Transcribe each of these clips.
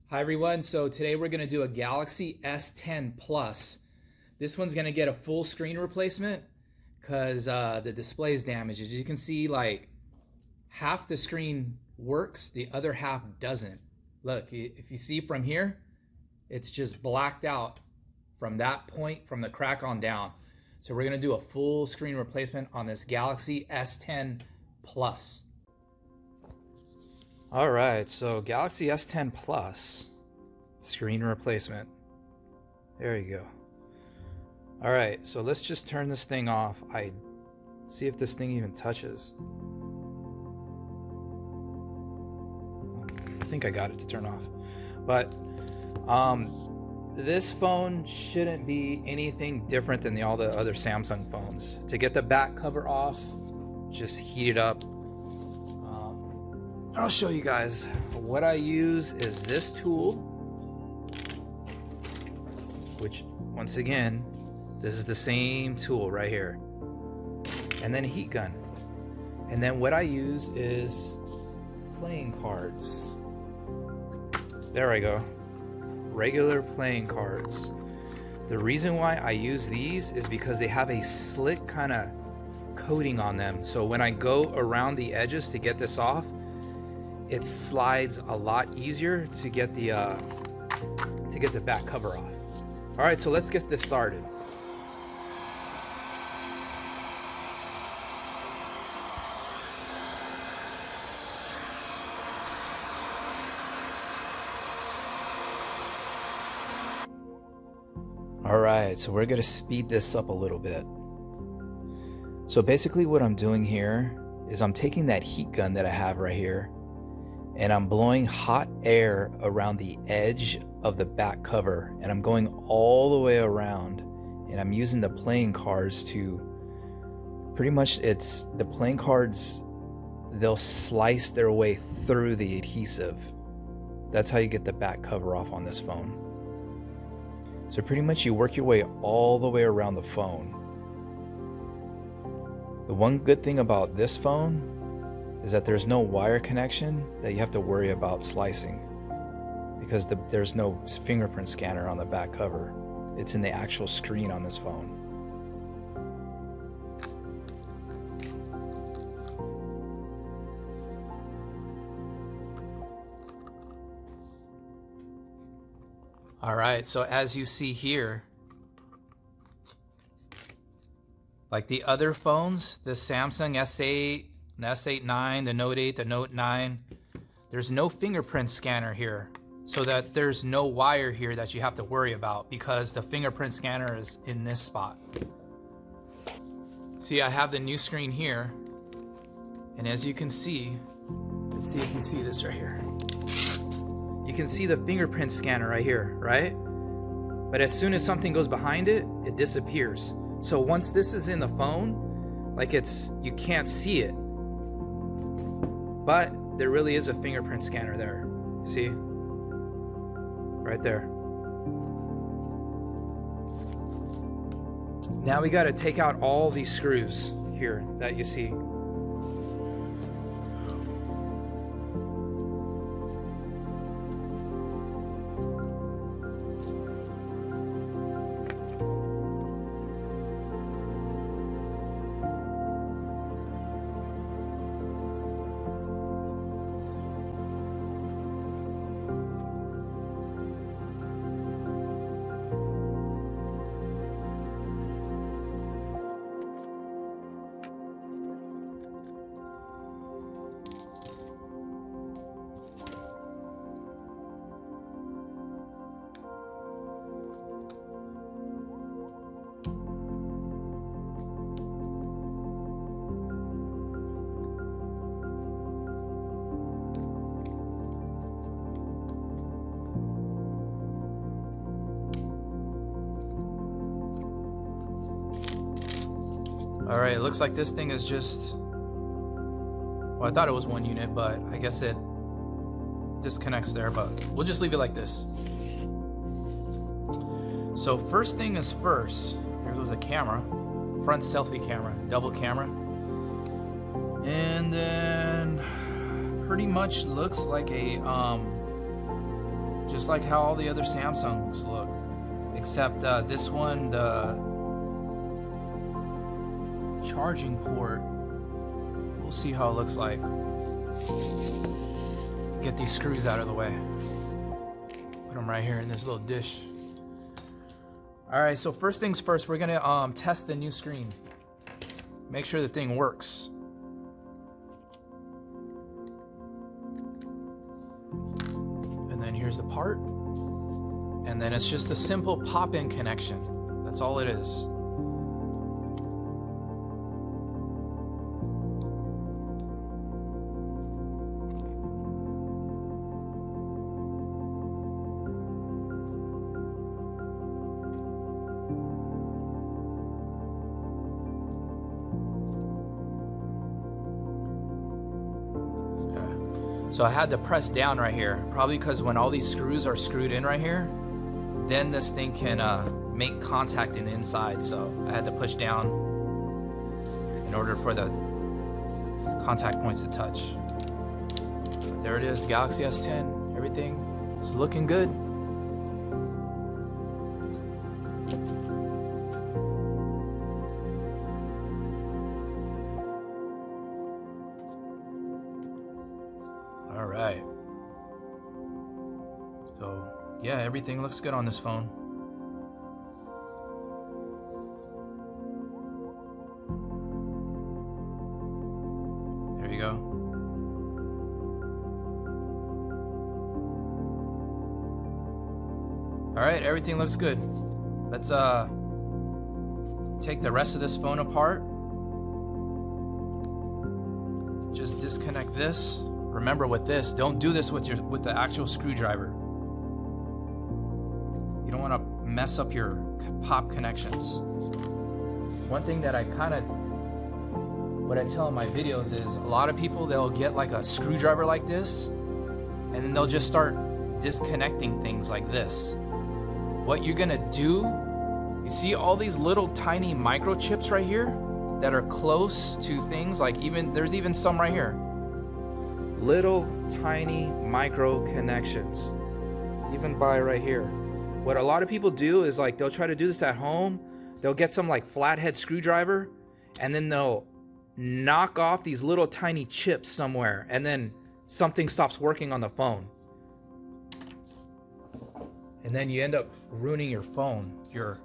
Hi everyone, so today we're going to do a Galaxy S10 Plus. This one's going to get a full screen replacement because the display is damaged. As you can see, like half the screen works, the other half doesn't. Look, if you see from here, it's just blacked out from that point, from the crack on down. So we're going to do a full screen replacement on this Galaxy S10 Plus. All right, so Galaxy S10 Plus screen replacement. There you go. All right, so let's just turn this thing off. I see if this thing even touches. I think I got it to turn off. But this phone shouldn't be anything different than all the other Samsung phones. To get the back cover off, just heat it up. I'll show you guys. What I use is this tool, which once again, this is the same tool right here, and then a heat gun. And then what I use is playing cards. There I go. Regular playing cards. The reason why I use these is because they have a slick kind of coating on them. So when I go around the edges to get this off, it slides a lot easier to get the back cover off. All right, so let's get this started. All right, so we're gonna speed this up a little bit. So basically what I'm doing here is I'm taking that heat gun that I have right here, and I'm blowing hot air around the edge of the back cover, and I'm going all the way around, and I'm using the playing cards to pretty much, it's the playing cards, they'll slice their way through the adhesive. That's how you get the back cover off on this phone. So pretty much you work your way all the way around the phone. The one good thing about this phone is that there's no wire connection that you have to worry about slicing, because there's no fingerprint scanner on the back cover. It's in the actual screen on this phone. All right, so as you see here, like the other phones, the Samsung S8, the S8-9, the Note 8, the Note 9, there's no fingerprint scanner here, so that there's no wire here that you have to worry about, because the fingerprint scanner is in this spot. See, I have the new screen here, and as you can see, let's see if you see this right here. You can see the fingerprint scanner right here, right? But as soon as something goes behind it, it disappears. So once this is in the phone, like you can't see it. But there really is a fingerprint scanner there. See? Right there. Now we got to take out all these screws here that you see. All right, it looks like this thing is just, well, I thought it was one unit, but I guess it disconnects there, but we'll just leave it like this. So first thing is first, here goes the camera, front selfie camera, double camera. And then pretty much looks like a just like how all the other Samsungs look, except this one, the charging port, we'll see how it looks like. Get these screws out of the way. Put them right here in this little dish. All right, so first things first, we're gonna test the new screen. Make sure the thing works. And then here's the part. And then it's just a simple pop-in connection. That's all it is. So I had to press down right here, probably because when all these screws are screwed in right here, then this thing can make contact in the inside. So I had to push down in order for the contact points to touch. But there it is, Galaxy S10. Everything is looking good. All right. So, yeah, everything looks good on this phone. There you go. All right, everything looks good. Let's take the rest of this phone apart. Just disconnect this. Remember with this, don't do this with the actual screwdriver. You don't want to mess up your pop connections. One thing that what I tell in my videos is a lot of people, they'll get like a screwdriver like this and then they'll just start disconnecting things like this. What you're gonna do, you see all these little tiny microchips right here that are close to things, like there's even some right here. Little tiny micro connections, even by right here. What a lot of people do is like they'll try to do this at home. They'll get some like flathead screwdriver and then they'll knock off these little tiny chips somewhere and then something stops working on the phone. And then you end up ruining your phone, your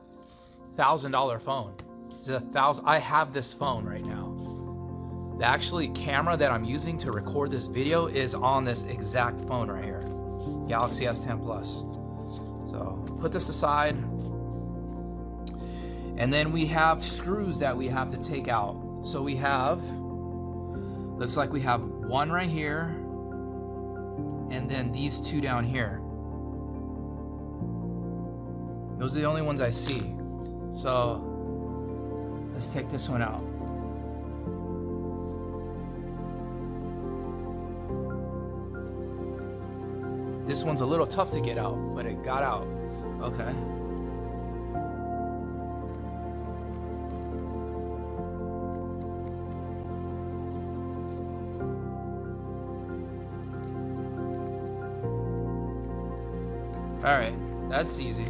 $1,000 phone. It's I have this phone right now. The actually camera that I'm using to record this video is on this exact phone right here, Galaxy S10 Plus. So put this aside. And then we have screws that we have to take out. So we have, looks like we have one right here, and then these two down here. Those are the only ones I see. So let's take this one out. This one's a little tough to get out, but it got out. Okay. All right, that's easy.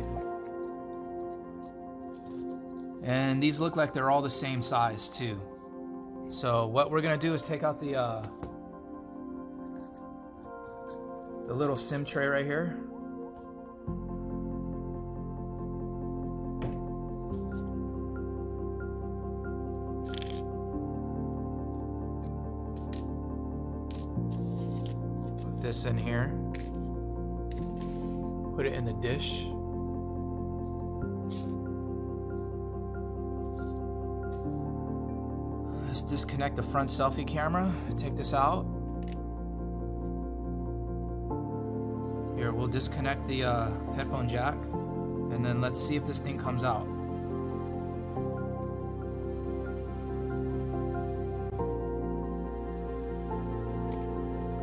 And these look like they're all the same size too. So what we're gonna do is take out the little SIM tray right here. Put this in here. Put it in the dish. Let's disconnect the front selfie camera. Take this out. Here, we'll disconnect the headphone jack, and then let's see if this thing comes out.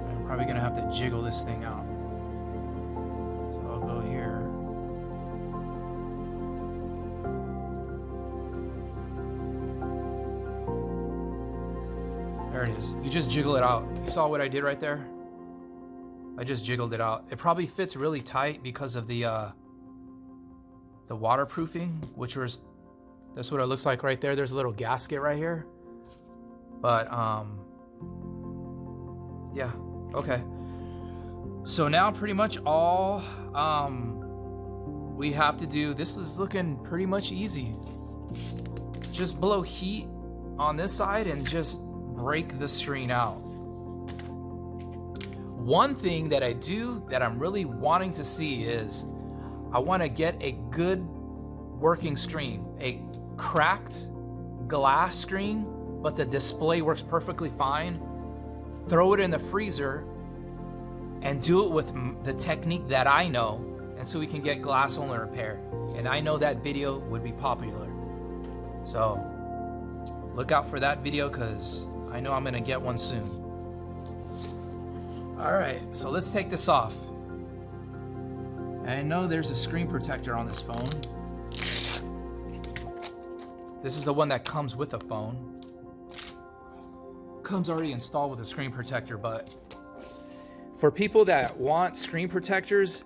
I'm probably gonna have to jiggle this thing out. So I'll go here. There it is. You just jiggle it out. You saw what I did right there? I just jiggled it out. It probably fits really tight because of the waterproofing, that's what it looks like right there. There's a little gasket right here. But yeah, okay. So now pretty much all we have to do, this is looking pretty much easy. Just blow heat on this side and just break the screen out. One thing that I do that I'm really wanting to see is I want to get a good working screen, a cracked glass screen, but the display works perfectly fine. Throw it in the freezer and do it with the technique that I know, and so we can get glass only repair. And I know that video would be popular. So look out for that video because I know I'm gonna get one soon. All right, so let's take this off. I know there's a screen protector on this phone. This is the one that comes with the phone. Comes already installed with a screen protector, but for people that want screen protectors,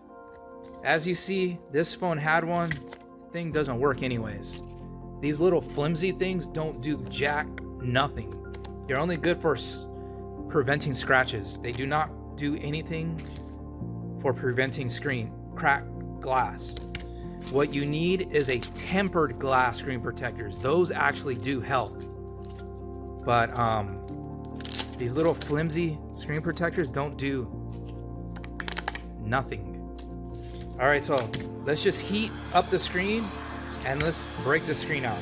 as you see, this phone had one. Thing doesn't work anyways. These little flimsy things don't do jack nothing. They're only good for preventing scratches. They do not do anything for preventing cracked glass. What you need is a tempered glass screen protectors. Those actually do help. But these little flimsy screen protectors don't do nothing. All right, so let's just heat up the screen and let's break the screen out.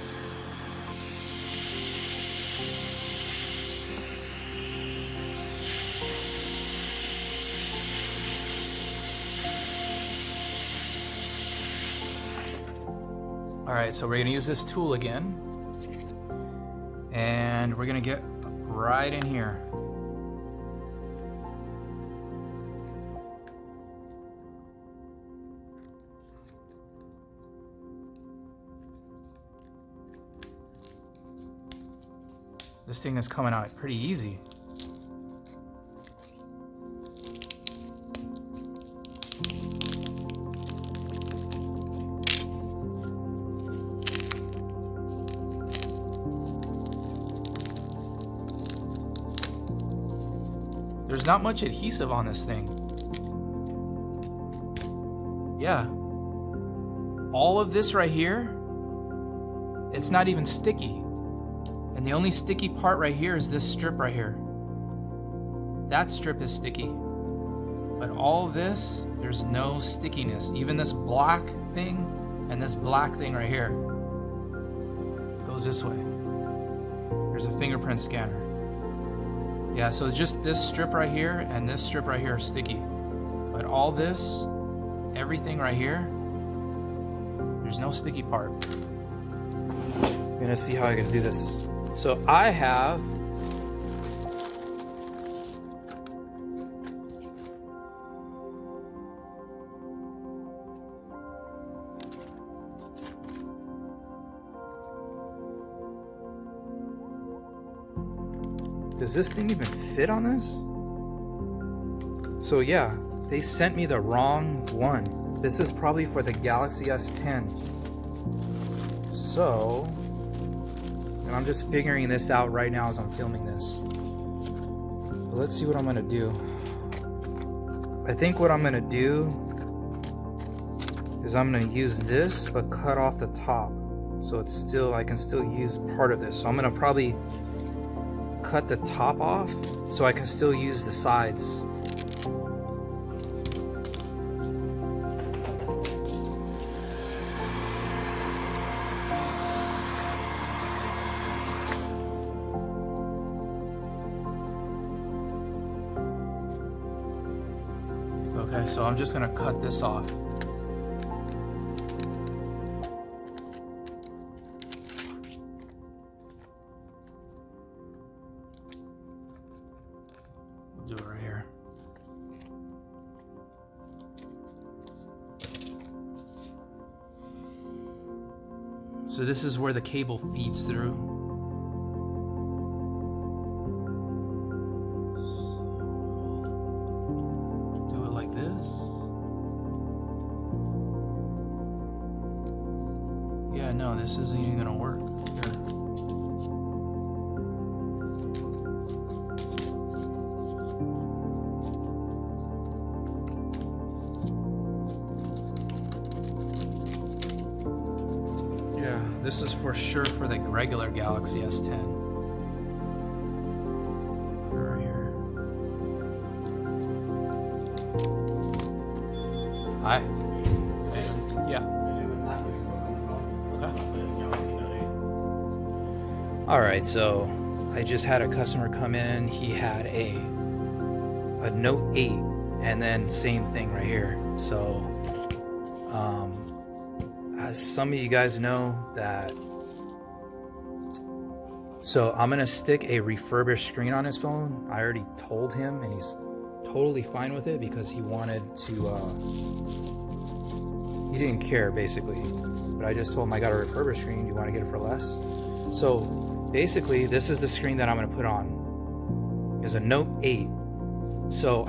All right, so we're gonna use this tool again, and we're gonna get right in here. This thing is coming out pretty easy. There's not much adhesive on this thing. Yeah. All of this right here, it's not even sticky. And the only sticky part right here is this strip right here. That strip is sticky. But all of this, there's no stickiness. Even this black thing and this black thing right here goes this way. There's a fingerprint scanner. Yeah, so just this strip right here and this strip right here are sticky. But all this, everything right here, there's no sticky part. I'm gonna see how I can do this. So I have Does this thing even fit on this? So yeah, they sent me the wrong one. This is probably for the Galaxy S10. So, and I'm just figuring this out right now as I'm filming this. But let's see what I'm gonna do. I think what I'm gonna do is I'm gonna use this, but cut off the top. So it's still, I can still use part of this. So I'm gonna probably cut the top off so I can still use the sides. Okay, so I'm just gonna cut this off. Do it right here. So this is where the cable feeds through. Do it Yeah, no, this isn't even gonna work. Here. Yeah, this is for sure for the regular Galaxy S10. Hi. Yeah. Okay. All right, so I just had a customer come in. He had a Note 8, and then same thing right here. So, as some of you guys know that. So I'm gonna stick a refurbished screen on his phone. I already told him, and he's totally fine with it because he wanted to. He didn't care basically, but I just told him I got a refurbished screen. Do you want to get it for less? So basically, this is the screen that I'm going to put on. It's a Note 8. So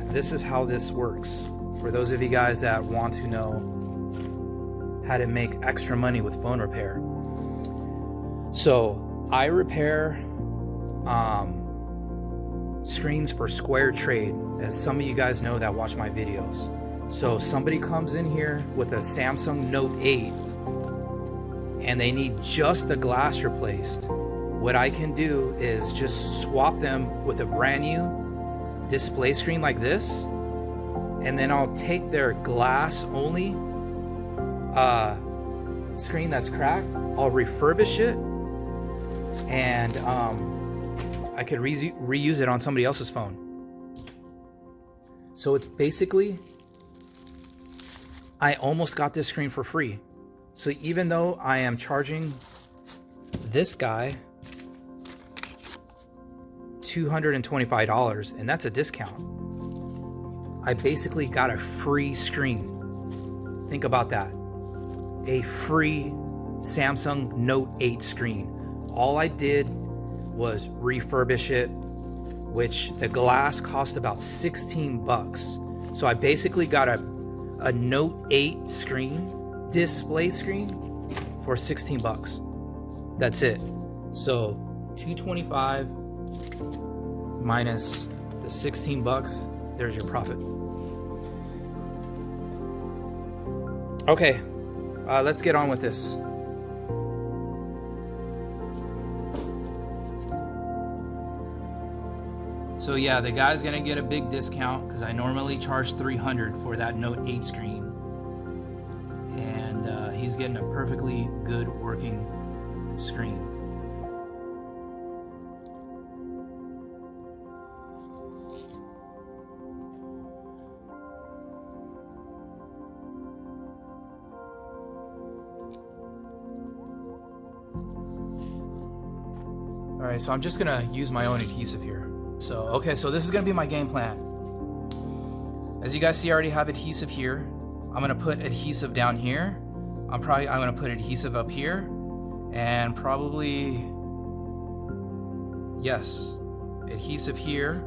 this is how this works. For those of you guys that want to know how to make extra money with phone repair. So I repair screens for Square Trade, as some of you guys know that watch my videos. So somebody comes in here with a Samsung Note 8 and they need just the glass replaced. What I can do is just swap them with a brand new display screen like this, and then I'll take their glass only screen that's cracked, I'll refurbish it, and I could reuse it on somebody else's phone. So it's basically, I almost got this screen for free. So even though I am charging this guy $225, and that's a discount, I basically got a free screen. Think about that. A free Samsung Note 8 screen. All I did was refurbish it, which the glass cost about 16 bucks. So I basically got a Note 8 screen, display screen, for 16 bucks. That's it. So 225 minus the 16 bucks, there's your profit. Okay, let's get on with this. So yeah, the guy's gonna get a big discount because I normally charge $300 for that Note 8 screen, and he's getting a perfectly good working screen. All right, so I'm just gonna use my own adhesive here. So, okay, so this is gonna be my game plan. As you guys see, I already have adhesive here. I'm gonna put adhesive down here. I'm gonna put adhesive up here, and probably, yes, adhesive here,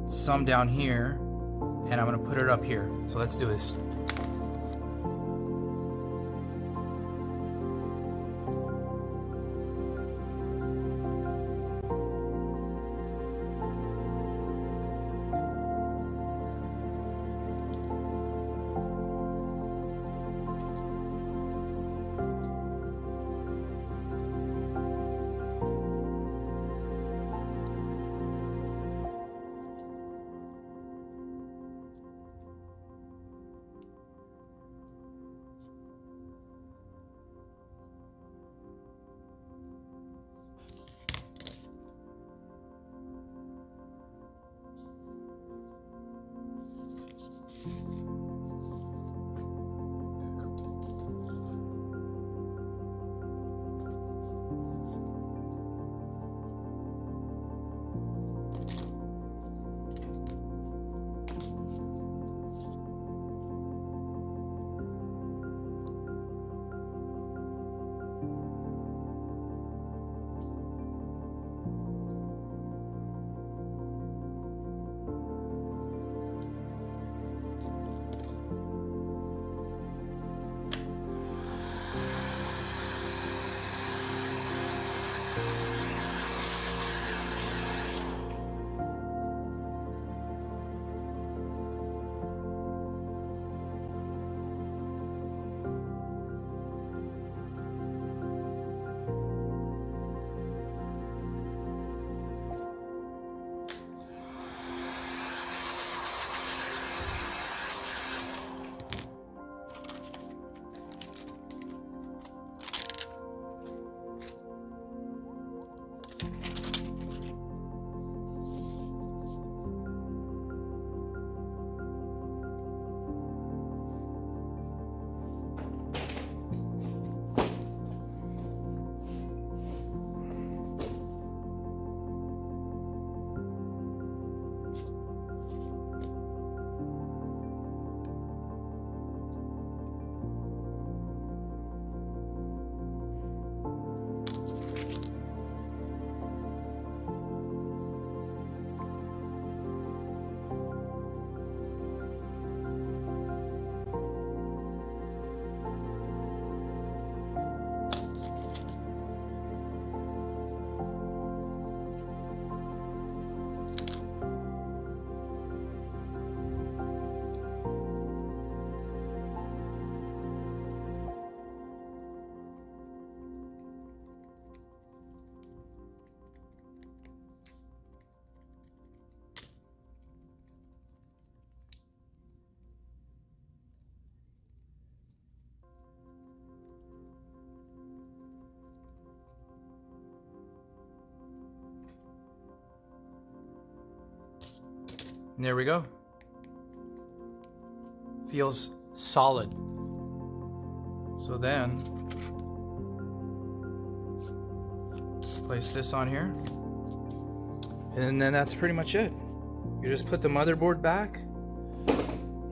some down here, and I'm gonna put it up here. So let's do this. And there we go. Feels solid. So then, place this on here. And then that's pretty much it. You just put the motherboard back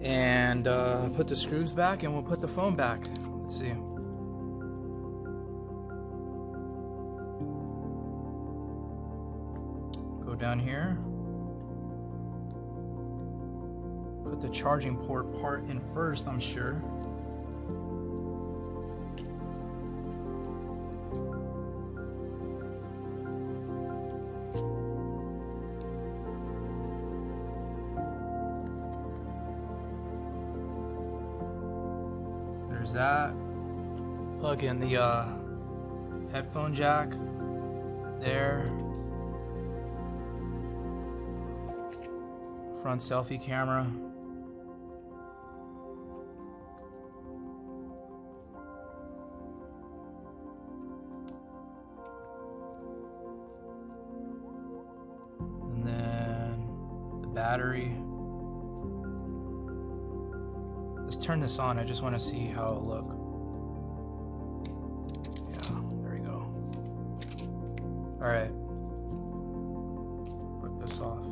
and put the screws back, and we'll put the phone back. Let's see. Go down here. Put the charging port part in first, I'm sure. There's that. Plug in the headphone jack there. Front selfie camera. And then the battery. Let's turn this on. I just want to see how it look. Yeah, there we go. All right. Put this off.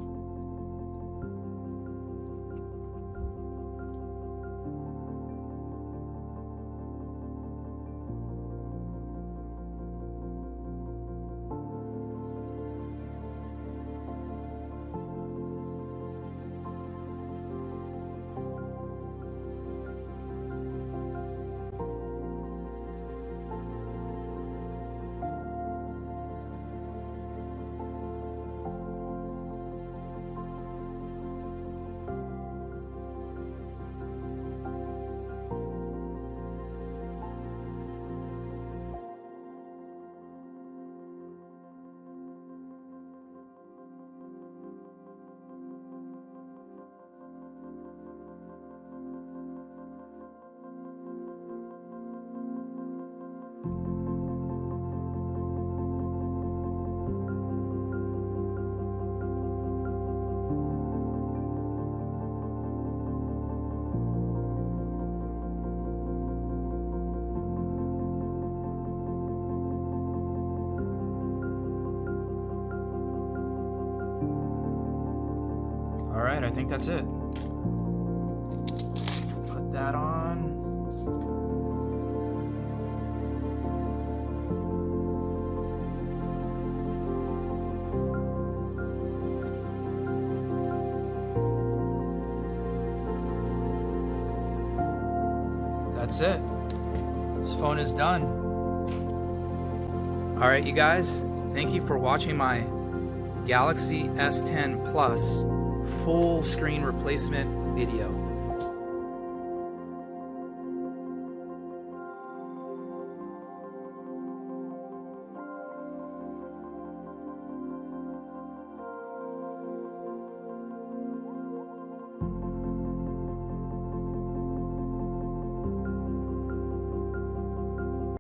All right, I think that's it. Put that on. That's it. This phone is done. All right, you guys, thank you for watching my Galaxy S10 Plus full screen replacement video.